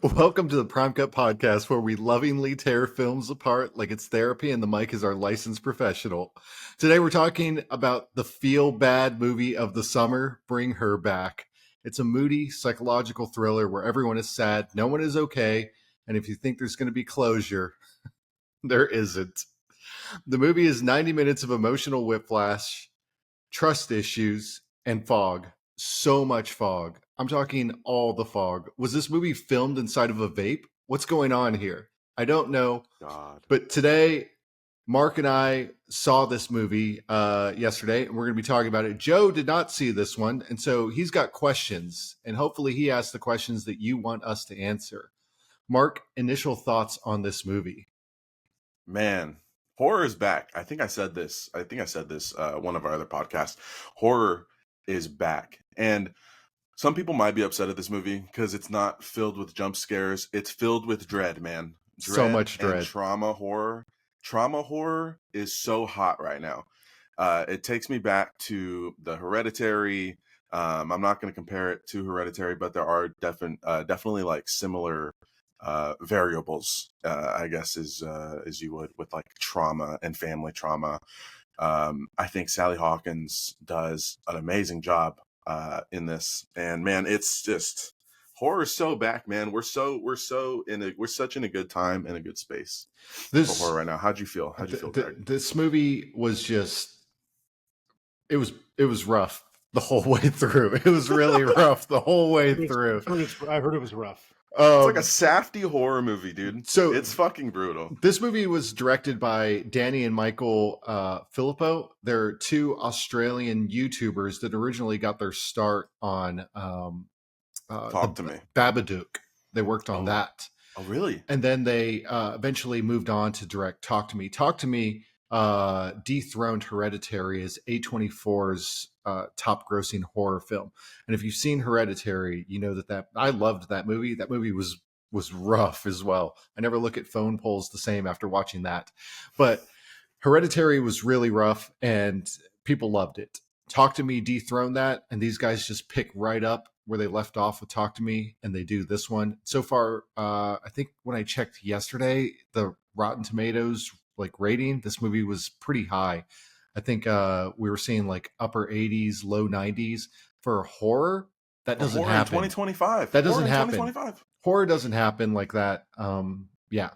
Welcome to the Prime Cut Podcast, where we lovingly tear films apart like it's therapy and the mic is our licensed professional. Today we're talking about the feel-bad movie of the summer, Bring Her Back. It's a moody psychological thriller where everyone is sad, no one is okay, and if you think there's going to be closure, there isn't. The movie is 90 minutes of emotional whiplash, trust issues, and fog. So much fog. I'm talking all the fog. Was this movie filmed inside of a vape? What's going on here? I don't know. God. But today, Mark and I saw this movie yesterday, and we're going to be talking about it. Joe did not see this one, and so he's got questions, and hopefully he asks the questions that you want us to answer. Mark, initial thoughts on this movie? Man, horror is back. I think I said this one of our other podcasts. Horror is back. And some people might be upset at this movie because it's not filled with jump scares. It's filled with dread, man. So much and dread. trauma horror. Trauma horror is so hot right now. It takes me back to the Hereditary. I'm not going to compare it to Hereditary, but there are definitely like similar variables, I guess, as you would with like trauma and family trauma. I think Sally Hawkins does an amazing job in this, and man, it's just horror is so back, man. We're such in a good time and a good space for horror right now. How'd you feel, Greg? This movie was just it was rough the whole way through. It was really rough the whole way through. I heard it was rough. It's like a safety horror movie, dude. So it's fucking brutal. This movie was directed by Danny and Michael Filippo. They're two Australian YouTubers that originally got their start on Talk to Me. Babadook. They worked on that. Oh, really? And then they eventually moved on to direct Talk to Me. Talk to Me dethroned Hereditary as A24's top grossing horror film. And if you've seen Hereditary, you know that I loved that movie. That movie was rough as well. I never look at phone polls the same after watching that. But Hereditary was really rough and people loved it. Talk to Me dethroned that, and these guys just pick right up where they left off with Talk to Me, and they do this one. So far, I think when I checked yesterday, the Rotten Tomatoes rating, this movie was pretty high. I think we were seeing like upper 80s, low 90s for horror. That doesn't happen. 2025. That doesn't happen. Horror doesn't happen like that. Yeah.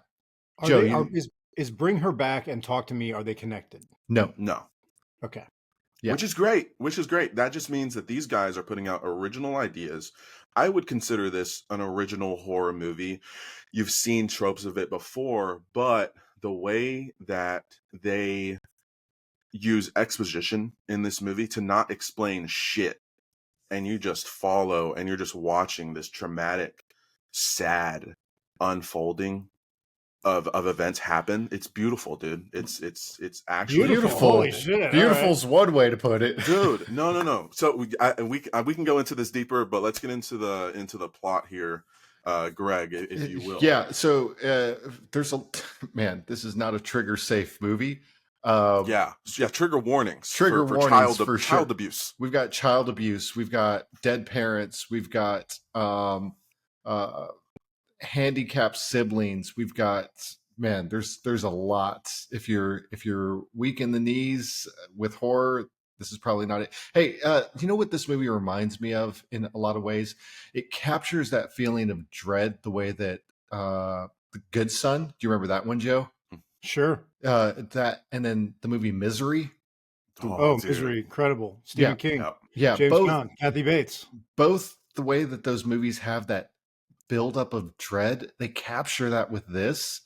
Joe, is Bring Her Back and Talk to Me, are they connected? No. Okay. Yeah. Which is great. That just means that these guys are putting out original ideas. I would consider this an original horror movie. You've seen tropes of it before, but the way that they use exposition in this movie to not explain shit, and you just follow and you're just watching this traumatic, sad unfolding of events happen. It's beautiful, dude. It's actually beautiful. Holy shit! Beautiful's one way to put it, dude. No. So we can go into this deeper, but let's get into the plot here, Greg, if you will. Yeah. So there's this is not a trigger safe movie. Trigger warnings. For child abuse. We've got child abuse. We've got dead parents. We've got handicapped siblings. We've got there's a lot. If you're weak in the knees with horror, this is probably not it. Hey, you know what this movie reminds me of in a lot of ways? It captures that feeling of dread the way that The Good Son. Do you remember that one, Joe? Sure. That, and then the movie Misery. Misery, incredible. Stephen King. Yeah. James Gunn, Kathy Bates. Both the way that those movies have that buildup of dread, they capture that with this,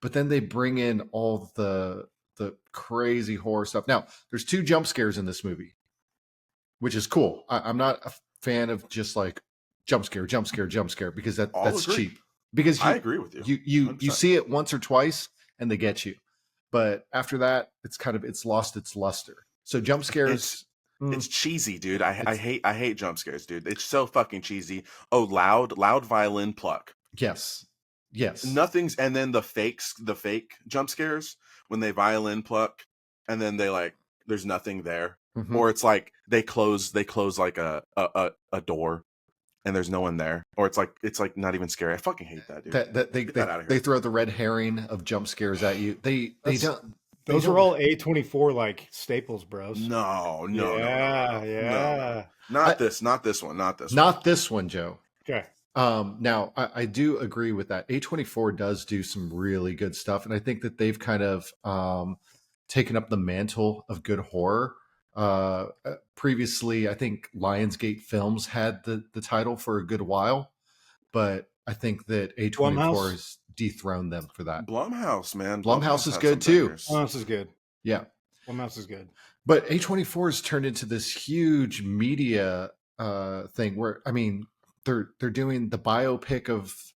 but then they bring in all the crazy horror stuff. Now, there's 2 jump scares in this movie, which is cool. I'm not a fan of just like jump scare, because that's cheap. Because I agree with you. You see it once or twice and they get you. But after that, it's lost its luster. So jump scares, it's cheesy, dude. I hate jump scares, dude. It's so fucking cheesy. Oh, loud violin pluck. Yes. Nothing's, and then the fake jump scares when they violin pluck and then they there's nothing there. Mm-hmm. Or it's like they close like a door and there's no one there, or it's like not even scary. I fucking hate that, dude. That Get that out of they here. throw the red herring of jump scares at you. They don't. Those don't- are all A24 like staples, bros. No, Yeah. not this one. Not this one, Joe. Okay. Now, I do agree with that. A24 does do some really good stuff, and I think that they've kind of taken up the mantle of good horror. Previously, I think Lionsgate Films had the title for a good while, but I think that A24 Blumhouse? has dethroned them for that. Blumhouse, man. Blumhouse is has good some too. bangers. Blumhouse is good. Yeah. Blumhouse is good. But A24 has turned into this huge media thing where, I mean, they're doing the biopic of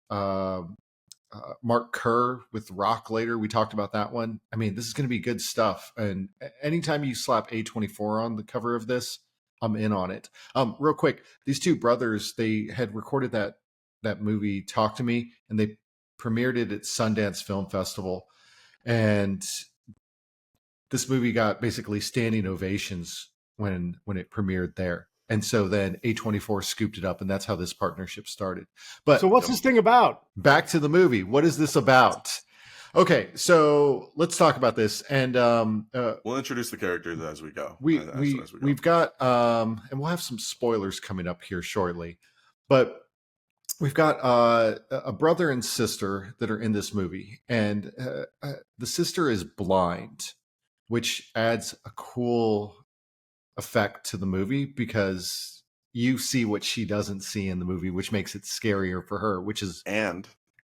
Mark Kerr with Rock later. We talked about that one. I mean, this is going to be good stuff. And anytime you slap A24 on the cover of this, I'm in on it. Real quick, these two brothers, they had recorded that movie Talk to Me, and they premiered it at Sundance Film Festival. And this movie got basically standing ovations when it premiered there. And so then A24 scooped it up, and that's how this partnership started. But So what's this thing about? back to the movie. What is this about? Okay, so let's talk about this. And We'll introduce the characters as we go. we've got and we'll have some spoilers coming up here shortly. But we've got a brother and sister that are in this movie, and the sister is blind, which adds a cool effect to the movie because you see what she doesn't see in the movie, which makes it scarier for her, which is and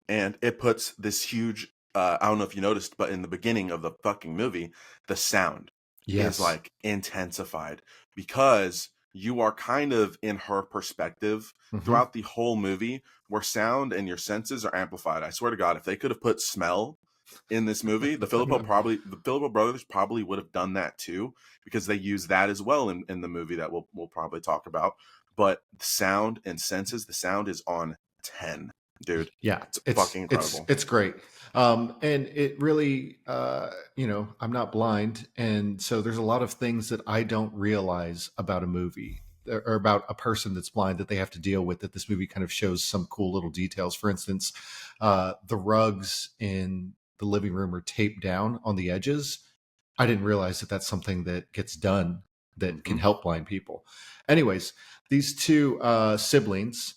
it puts this huge I don't know if you noticed, but in the beginning of the fucking movie, the sound is like intensified because you are kind of in her perspective throughout the whole movie, where sound and your senses are amplified. I swear to God, if they could have put smell in this movie, the Filippo brothers probably would have done that too, because they use that as well in the movie that we'll probably talk about. But sound and senses, the sound is on 10, dude. Yeah, it's fucking incredible. It's great. And it really, I'm not blind. And so there's a lot of things that I don't realize about a movie or about a person that's blind that they have to deal with, that this movie kind of shows some cool little details. For instance, the rugs in the living room are taped down on the edges. I didn't realize that that's something that gets done that can help blind people. Anyways, these two siblings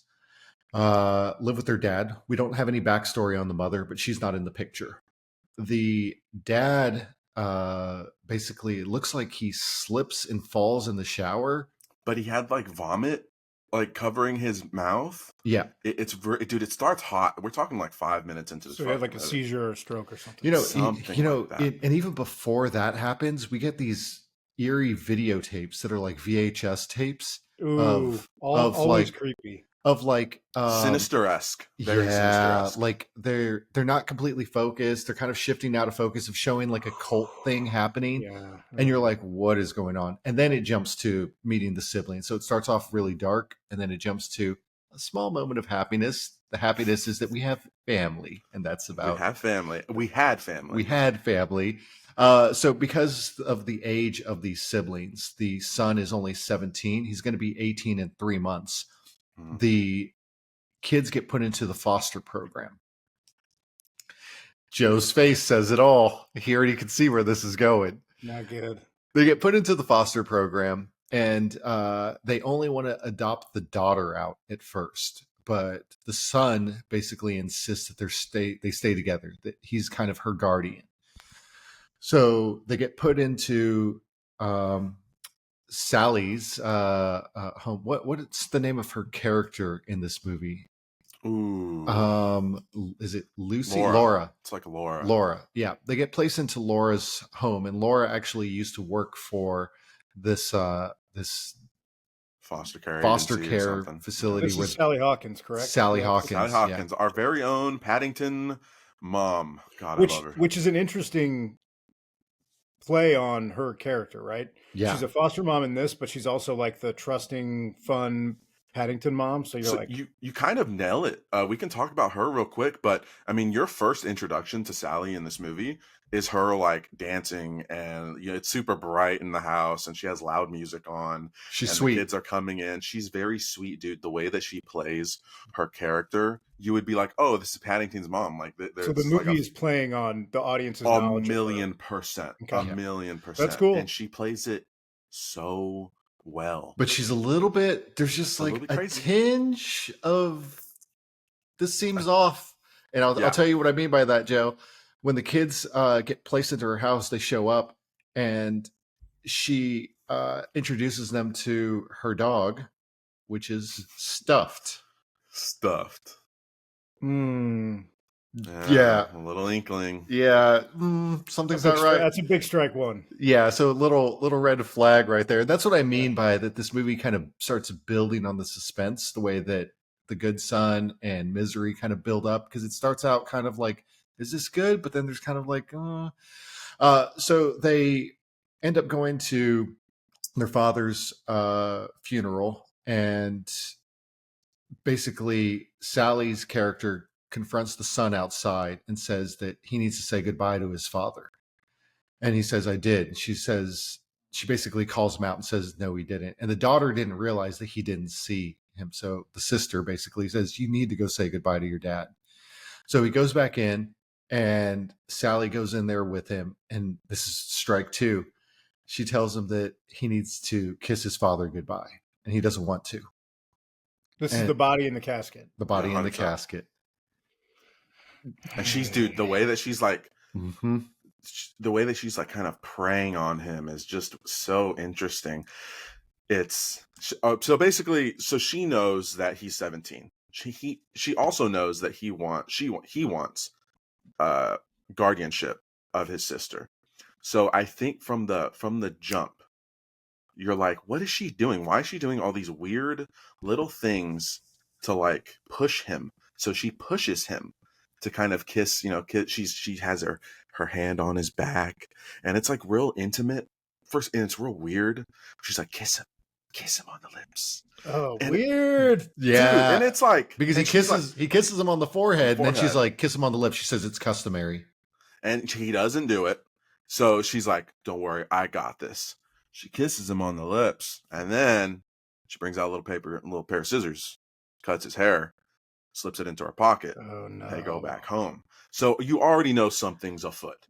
live with their dad. We don't have any backstory on the mother, but she's not in the picture. The dad basically, it looks like he slips and falls in the shower. But he had like vomit like covering his mouth. Yeah, dude, it starts hot. We're talking like 5 minutes into this. So he had like a seizure or a stroke or something. And even before that happens, we get these eerie videotapes that are like VHS tapes. Ooh, always creepy. Of like sinister-esque. Very sinister-esque. Like they're not completely focused. They're kind of shifting out of focus, of showing like a cult thing happening. Yeah. And you're like, what is going on? And then it jumps to meeting the siblings. So it starts off really dark, and then it jumps to a small moment of happiness. The happiness is that we have family, and that's about we have family. We had family. We had family. So because of the age of these siblings, the son is only 17. He's going to be 18 in 3 months. The kids get put into the foster program. Joe's face says it all. He already can see where this is going. Not good. They get put into the foster program, and they only want to adopt the daughter out at first. But the son basically insists that they stay together, that he's kind of her guardian. So they get put into Sally's home. What's the name of her character in this movie? Ooh. Is it Lucy? Laura. It's like Laura. Laura. Yeah. They get placed into Laura's home, and Laura actually used to work for this foster care facility. This is Sally Hawkins, correct? Sally Hawkins. Sally Hawkins, our very own Paddington mom. God, I love her. Which is an interesting play on her character, right? Yeah. She's a foster mom in this, but she's also like the trusting, fun, Paddington mom. So you're So like, you kind of nail it. We can talk about her real quick, but I mean, your first introduction to Sally in this movie is her like dancing, and it's super bright in the house, and she has loud music on, She's and sweet. the kids are coming in. She's very sweet, dude. The way that she plays her character, you would be like, "Oh, this is Paddington's mom." Like, so the there's like movie is playing on the audience's a knowledge of her. %1,000,000, Okay. a Yeah. $1,000,000%, That's cool. and she plays it so well. But she's a little bit, there's just A little like bit a crazy. tinge of this seems off. And I'll Yeah. tell you what I mean by that, Joe. When the kids get placed into her house, they show up and she introduces them to her dog, which is stuffed. Stuffed. Yeah. A little inkling. Yeah, something's not right. That's a big strike one. Yeah, so little red flag right there. That's what I mean by that. This movie kind of starts building on the suspense, the way that The Good Son and Misery kind of build up, because it starts out kind of like, is this good? But then there's kind of like, so they end up going to their father's funeral, and basically Sally's character confronts the son outside and says that he needs to say goodbye to his father. And he says, I did. And she basically calls him out and says, no, he didn't. And the daughter didn't realize that he didn't see him. So the sister basically says, you need to go say goodbye to your dad. So he goes back in, and Sally goes in there with him. And this is strike two. She tells him that he needs to kiss his father goodbye, and he doesn't want to. This is the body in the casket. The body in the 100%. casket. And she's, dude, the way that she's like, Mm-hmm. the way that she's like kind of preying on him is just so interesting. It's so basically, so she knows that he's 17. She also knows that he wants guardianship of his sister. So I think from the jump, you're like, what is she doing? Why is she doing all these weird little things to like push him? So she pushes him to kind of kiss, she has her hand on his back, and it's like real intimate first, and it's real weird. She's like, kiss him on the lips. Oh, And weird. Yeah. Dude, and it's like, because and he she's kisses him on the forehead, and then she's Forehead. like, kiss him on the lips. She says it's customary. and he doesn't do it. So she's like, don't worry, I got this. She kisses him on the lips, and then she brings out a little pair of scissors, cuts his hair, slips it into her pocket. Oh no. They go back home. So you already know something's afoot.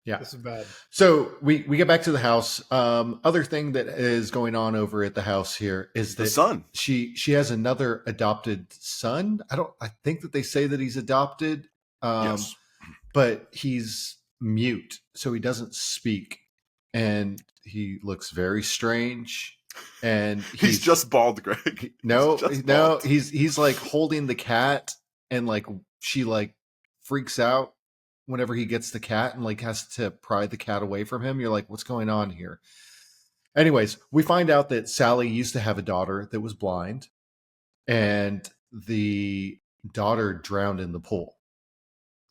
Yeah. This is bad. So we get back to the house. Other thing that is going on over at the house here is The that son. she has another adopted son. I think that they say that he's adopted. Yes. But he's mute, so he doesn't speak, and he looks very strange. And He's just bald, Greg. He's like holding the cat, and like she like freaks out whenever he gets the cat and like has to pry the cat away from him. You're like, what's going on here? Anyways, we find out that Sally used to have a daughter that was blind, and the daughter drowned in the pool.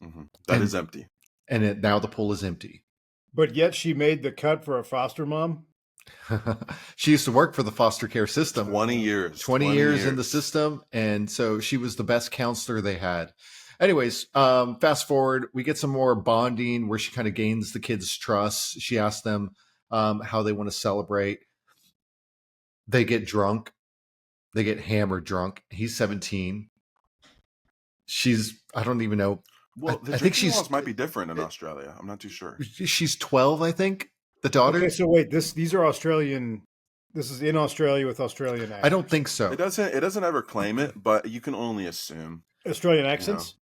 Mm-hmm. That is empty. And now the pool is empty. But yet she made the cut for a foster mom. She used to work for the foster care system. 20 years. 20 years in the system. And so she was the best counselor they had. Anyways, fast forward, we get some more bonding where she kind of gains the kids' trust. She asks them how they want to celebrate. They get drunk. They get hammered drunk. He's 17. I don't even know. Well, I think she's might be different in Australia. I'm not too sure. She's 12, I think. The daughter. Okay, so wait, these are Australian. This is in Australia with Australian accents. I don't think so. It doesn't ever claim it, but you can only assume. Australian accents.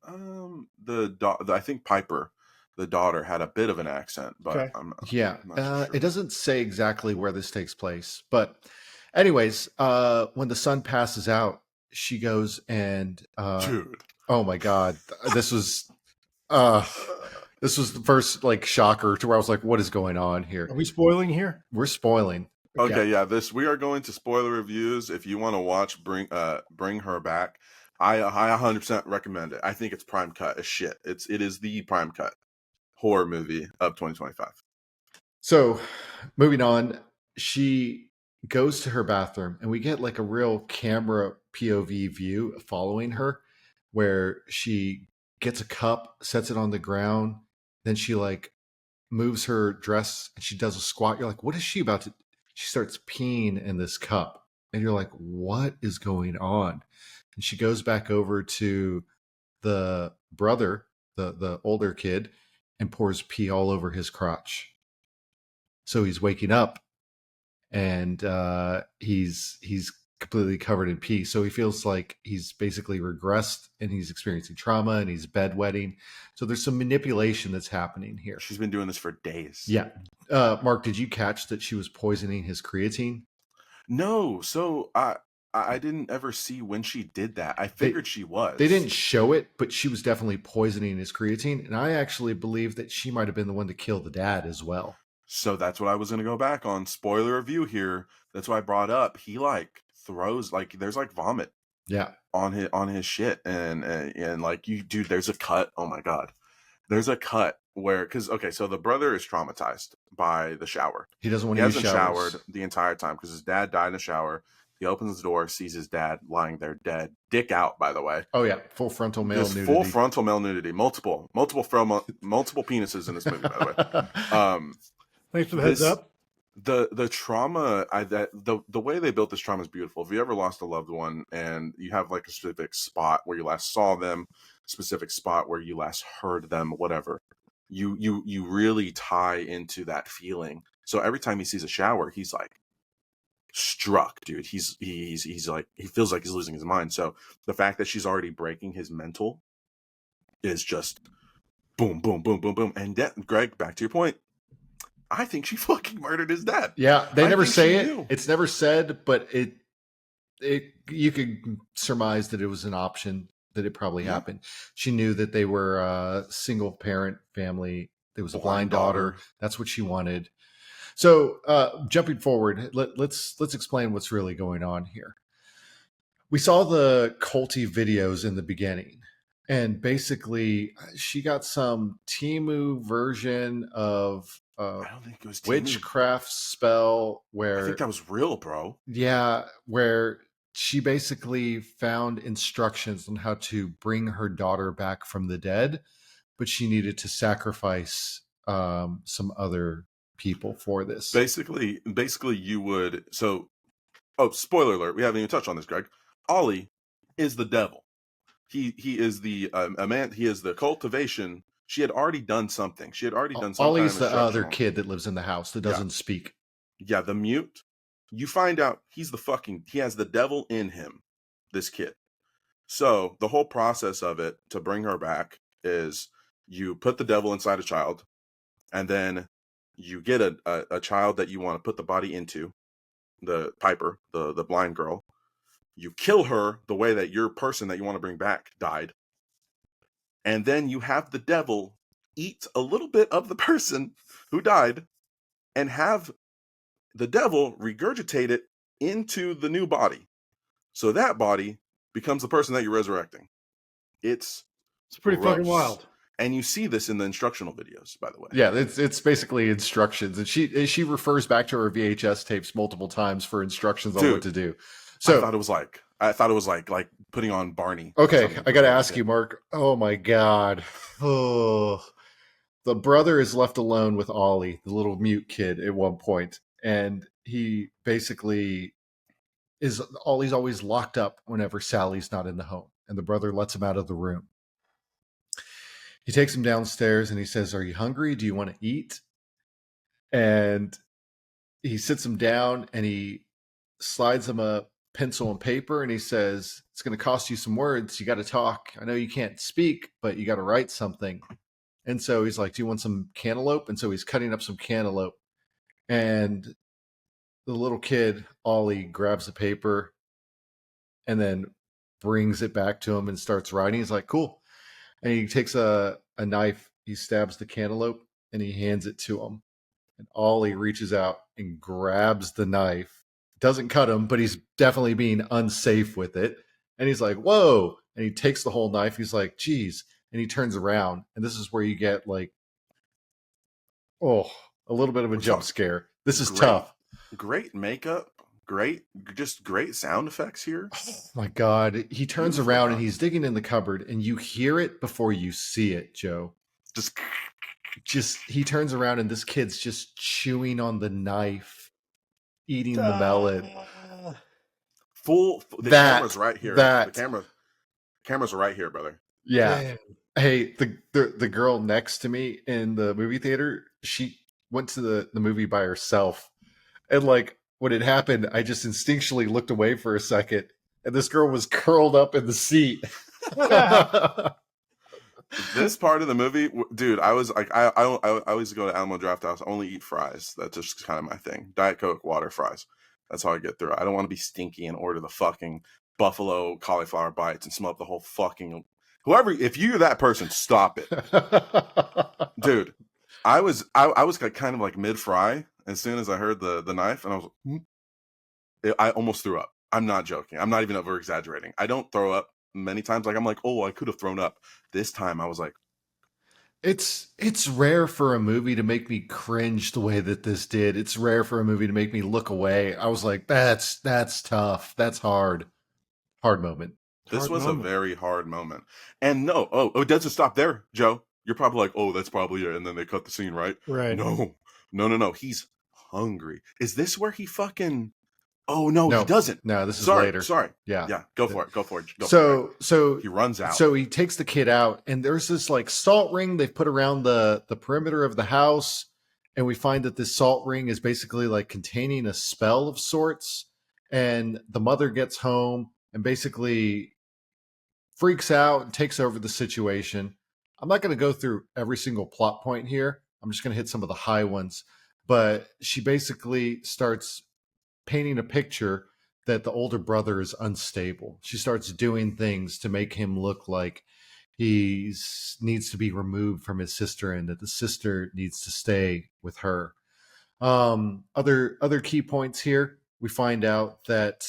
I think Piper, the daughter, had a bit of an accent, but Okay. I'm not Yeah. sure. It doesn't say exactly where this takes place, but anyways, when the son passes out, she goes and Dude. oh my god, this was the first like shocker to where I was like, what is going on here? Are we spoiling here? We're spoiling. Okay, yeah. We are going to spoiler reviews. If you want to watch Bring Her Back, I 100% recommend it. I think it's prime cut as shit. It is the prime cut horror movie of 2025. So, moving on, she goes to her bathroom, and we get like a real camera POV view following her, where she gets a cup, sets it on the ground, then she like moves her dress and she does a squat. You're like, what is she about to? She starts peeing in this cup, and you're like, what is going on? And she goes back over to the brother, the older kid, and pours pee all over his crotch. So he's waking up, and he's completely covered in pee. So he feels like he's basically regressed, and he's experiencing trauma, and he's bedwetting. So there's some manipulation that's happening here. She's been doing this for days. Yeah. Mark, did you catch that she was poisoning his creatine? No, so I didn't ever see when she did that. I figured she was. They didn't show it, but she was definitely poisoning his creatine, and I actually believe that she might have been the one to kill the dad as well. So that's what I was going to go back on. Spoiler review here. That's why I brought up. He like throws like there's like vomit Yeah. on his shit, and like you, dude. There's a cut. Oh my god. There's a cut where okay, so the brother is traumatized by the shower. He doesn't want He to use hasn't showers. showered the entire time because his dad died in the shower. He opens the door, sees his dad lying there dead, dick out. By the way, Oh yeah, full frontal male just nudity. full frontal male nudity, multiple penises in this movie. By the way, Thanks for the heads up. the trauma the way they built this trauma is beautiful. If you ever lost a loved one and you have like a specific spot where you last saw them, specific spot where you last heard them, whatever, you really tie into that feeling. So every time he sees a shower, he's like struck, dude. He's like, he feels like he's losing his mind. So the fact that she's already breaking his mental is just boom, boom, boom, boom, boom. And Greg, back to your point, I think she fucking murdered his dad. Yeah, they never think say she it. knew. It's never said, but it you could surmise that it was an option, that it probably Yeah. happened. She knew that they were a single parent family. There was a blind daughter. That's what she wanted. So jumping forward, let's explain what's really going on here. We saw the culty videos in the beginning, and basically she got some Temu version of I don't think it was Temu. witchcraft spell I where think that was real, bro. yeah, where she basically found instructions on how to bring her daughter back from the dead, but she needed to sacrifice some other people for this. Basically you would. So, oh, spoiler alert, we haven't even touched on this, Greg. Ollie is the devil. He is the a man. He is the cultivation. She had already done something. She had already done something. Ollie's the other kid that lives in the house that doesn't speak. Yeah, the mute. You find out he has the devil in him, this kid. So the whole process of it to bring her back is you put the devil inside a child, and then you get a child that you want to put the body into, the Piper, the blind girl. You kill her the way that your person that you want to bring back died. And then you have the devil eat a little bit of the person who died and have the devil regurgitate it into the new body. So that body becomes the person that you're resurrecting. It's pretty gross. fucking wild. And you see this in the instructional videos, by the way. Yeah, it's basically instructions, and she refers back to her VHS tapes multiple times for instructions on what to do. So I thought it was like putting on Barney. Okay, I got to ask you, Mark. Oh my God. Oh, the brother is left alone with Ollie, the little mute kid, at one point, and he basically Ollie's always locked up whenever Sally's not in the home, and the brother lets him out of the room. He takes him downstairs and he says, "Are you hungry? Do you want to eat?" And he sits him down and he slides him a pencil and paper and he says, "It's going to cost you some words. You got to talk. I know you can't speak, but you got to write something." And so he's like, "Do you want some cantaloupe?" And so he's cutting up some cantaloupe. And the little kid, Ollie, grabs the paper and then brings it back to him and starts writing. He's like, "Cool." And he takes a knife, he stabs the cantaloupe, and he hands it to him. And Ollie reaches out and grabs the knife. Doesn't cut him, but he's definitely being unsafe with it. And he's like, "Whoa." And he takes the whole knife. He's like, "Geez." And he turns around. And this is where you get like, a little bit of a jump scare. This is tough. Great makeup, just great sound effects here. Oh my God. He turns Beautiful, around huh? and he's digging in the cupboard, and you hear it before you see it, Joe. Just He turns around and this kid's just chewing on the knife, eating the melon. the camera's right here. The camera's right here, brother. Yeah. Damn. Hey, the girl next to me in the movie theater, she went to the movie by herself. And like when it happened, I just instinctually looked away for a second, and this girl was curled up in the seat. This part of the movie, dude, I was like, I always go to Alamo Draft House, only eat fries. That's just kind of my thing. Diet Coke, water, fries. That's how I get through it. I don't want to be stinky and order the fucking buffalo cauliflower bites and smell up the whole fucking. Whoever, if you're that person, stop it, dude. I was like kind of like mid fry as soon as I heard the knife, and I was, I almost threw up. I'm not joking. I'm not even over exaggerating. I don't throw up many times. Like I'm like, oh, I could have thrown up. This time I was like, it's rare for a movie to make me cringe the way that this did. It's rare for a movie to make me look away. I was like, that's tough. That's hard moment. this Hard was moment. a very hard moment. And no, it doesn't stop there, Joe. You're probably like, oh, that's probably it. And then they cut the scene, right? Right. No. He's hungry. Is this where he fucking? Oh no, No. he doesn't. No, this is Sorry, later. Sorry. Yeah. Yeah. Go for it. So he runs out. So he takes the kid out, and there's this like salt ring they've put around the perimeter of the house, and we find that this salt ring is basically like containing a spell of sorts. And the mother gets home and basically freaks out and takes over the situation. I'm not going to go through every single plot point here. I'm just going to hit some of the high ones. But she basically starts painting a picture that the older brother is unstable. She starts doing things to make him look like he needs to be removed from his sister and that the sister needs to stay with her. Other key points here. We find out that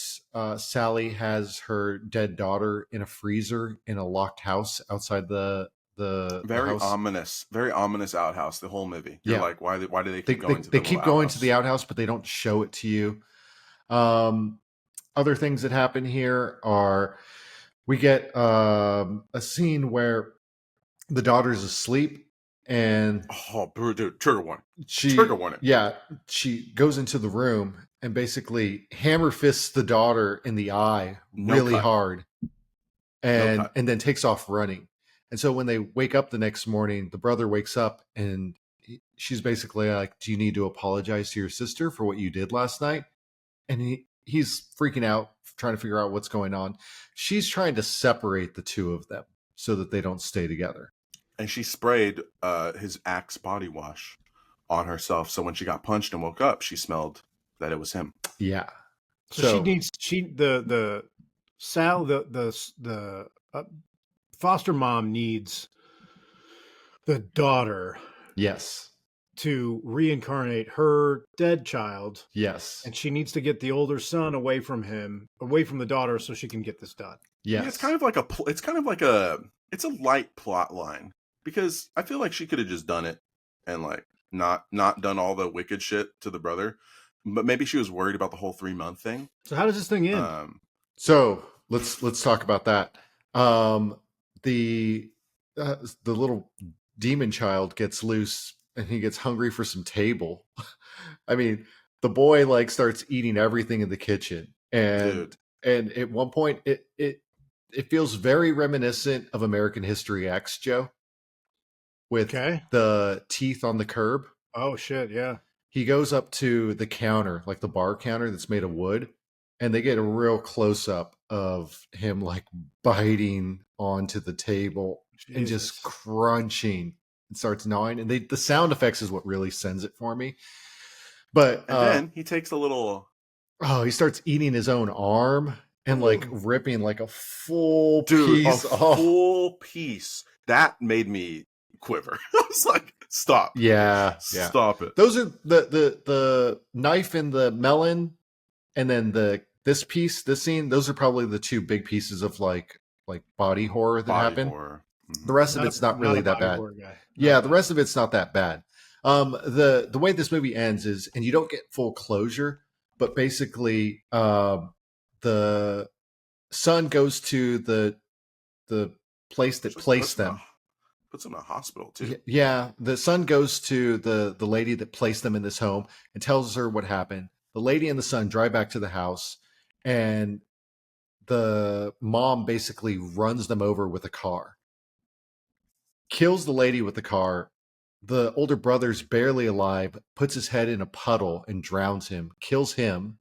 Sally has her dead daughter in a freezer in a locked house outside the very house. ominous outhouse. The whole movie. You're like, why do they keep going? They keep going to the outhouse, but they don't show it to you. Other things that happen here are we get a scene where the daughter's asleep and dude, trigger warning. Yeah, she goes into the room and basically hammer fists the daughter in the eye really hard, and then takes off running. And so when they wake up the next morning, the brother wakes up and she's basically like, "Do you need to apologize to your sister for what you did last night?" And he's freaking out, trying to figure out what's going on. She's trying to separate the two of them so that they don't stay together. And she sprayed his Axe body wash on herself, so when she got punched and woke up, she smelled that it was him. Yeah. So the foster mom needs the daughter. Yes. To reincarnate her dead child. Yes. And she needs to get the older son away from the daughter so she can get this done. Yes. Yeah, it's a light plot line because I feel like she could have just done it and like not done all the wicked shit to the brother, but maybe she was worried about the whole 3-month thing. So how does this thing end? So let's talk about that. The little demon child gets loose and he gets hungry for some table. I mean, the boy like starts eating everything in the kitchen, and at one point it feels very reminiscent of American History X, Joe, with the teeth on the curb. Oh shit, yeah. He goes up to the counter, like the bar counter that's made of wood, and they get a real close up of him like biting onto the table and just crunching. And starts gnawing, and the sound effects is what really sends it for me. But then he takes a little. Oh, he starts eating his own arm and like ripping like a full piece off. Full piece that made me quiver. I was like, "Stop! Yeah, stop it." Those are the knife and the melon, and then this scene. Those are probably the two big pieces of like body horror that happen. The rest of it's not really that bad. Yeah, the rest of it's not that bad. The way this movie ends is, and you don't get full closure, but basically, the son goes to the place that placed them. Puts them in a hospital too. Yeah, the son goes to the lady that placed them in this home and tells her what happened. The lady and the son drive back to the house, and the mom basically runs them over with a car, kills the lady with the car. The older brother's barely alive, puts his head in a puddle and drowns him, kills him,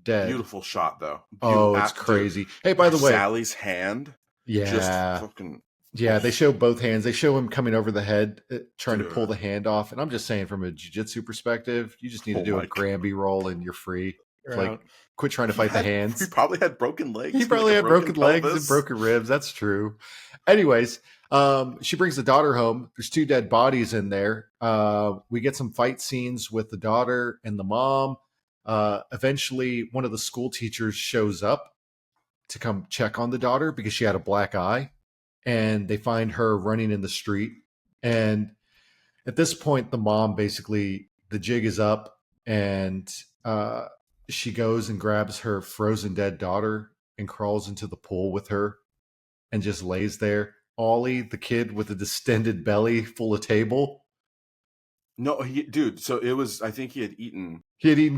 dead. Beautiful shot though. Oh, it's crazy. Hey, by the way, Sally's hand. Yeah. Just fucking. Yeah, they show both hands. They show him coming over the head, trying to Dude. pull the hand off. And I'm just saying, from a jiu-jitsu perspective, you just need to do a Granby roll and you're free. Like, quit trying to fight the hands. He probably had broken legs. He probably had broken legs and broken ribs. That's true. Anyways, she brings the daughter home. There's 2 dead bodies in there. We get some fight scenes with the daughter and the mom. Eventually, one of the school teachers shows up to come check on the daughter because she had a black eye. And they find her running in the street. And at this point, the mom basically, the jig is up, and she goes and grabs her frozen dead daughter and crawls into the pool with her and just lays there. Ollie, the kid with a distended belly full of table. No, dude. So it was, I think he had eaten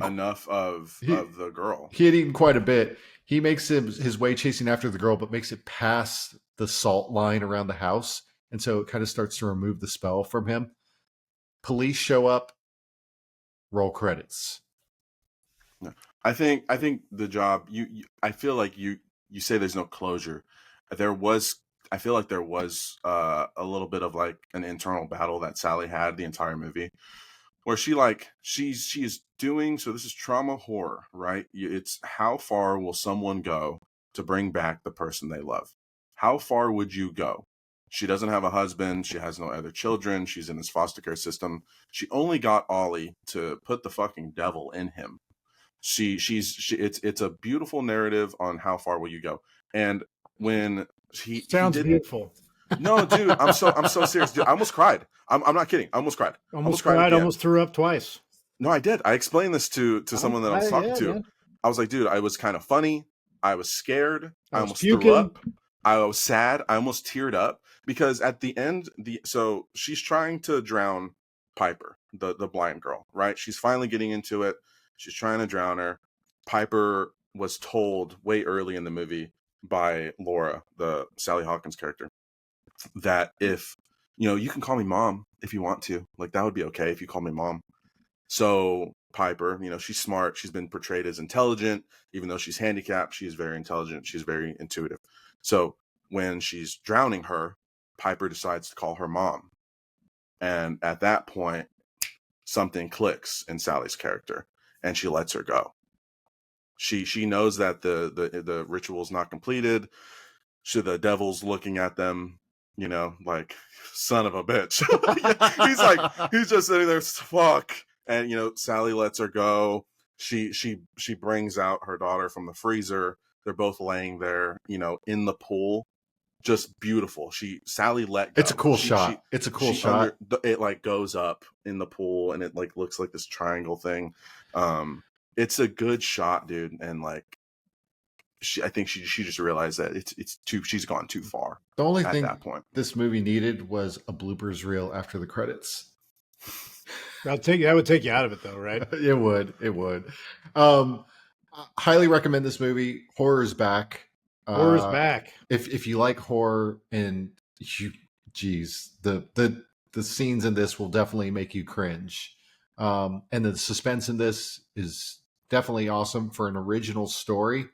enough of the girl. He had eaten quite a bit. He makes his way chasing after the girl, but makes it past the salt line around the house. And so it kind of starts to remove the spell from him. Police show up, roll credits. I think the job, I feel like you say there's no closure. I feel like there was a little bit of like an internal battle that Sally had the entire movie, where she is doing, so this is trauma horror, right? It's how far will someone go to bring back the person they love? How far would you go? She doesn't have a husband. She has no other children. She's in this foster care system. She only got Ollie to put the fucking devil in him. It's a beautiful narrative on how far will you go. And when sounds beautiful. No, dude, I'm so serious, dude. I almost cried. I'm not kidding. I almost cried. Almost cried. Almost threw up twice. No, I did. I explained this to someone that I was talking to. Man. I was like, dude, I was kind of funny. I was scared. I almost puking. threw up. I was sad. I almost teared up because at the end, so she's trying to drown Piper, the blind girl, right? She's finally getting into it. She's trying to drown her. Piper was told way early in the movie by Laura, the Sally Hawkins character, that if, you can call me mom if you want to. Like, that would be okay if you call me mom. So Piper, she's smart. She's been portrayed as intelligent. Even though she's handicapped, she's very intelligent. She's very intuitive. So when she's drowning her, Piper decides to call her mom. And at that point, something clicks in Sally's character, and she lets her go. She knows that the ritual is not completed. The devil's looking at them, like, son of a bitch. he's just sitting there, fuck. And Sally lets her go. She brings out her daughter from the freezer. They're both laying there, in the pool. Just beautiful. Sally let go. It's a cool shot. It's a cool shot. It like goes up in the pool, and it like looks like this triangle thing. It's a good shot, dude. And like, I think she just realized that it's too. She's gone too far. The only thing at that point this movie needed was a bloopers reel after the credits. That would take you out of it, though, right? It would. I highly recommend this movie. Horror's back. Horror's back. If you like horror, and the scenes in this will definitely make you cringe. And the suspense in this is definitely awesome for an original story.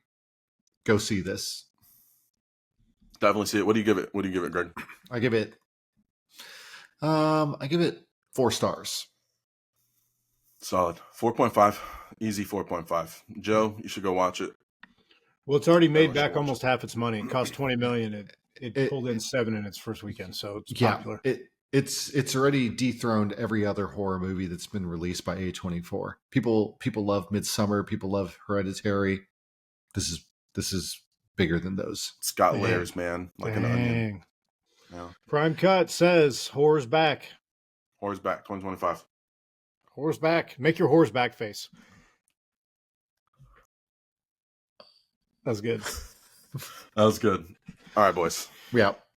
Go see this. Definitely see it. What do you give it, Greg? I give it 4 stars. Solid. 4.5. Easy 4.5. Joe, you should go watch it. Well, it's already made back almost half its money. It cost $20 million. It pulled in 7 in its first weekend, so it's popular. It's already dethroned every other horror movie that's been released by A24. People love Midsommar. People love Hereditary. This is bigger than those. It's got layers, man, like an onion. Yeah. Prime Cut says horror's back. Horror's back. 2025. Horror's back. Make your horror's back face. That was good. That was good. All right, boys. Yeah.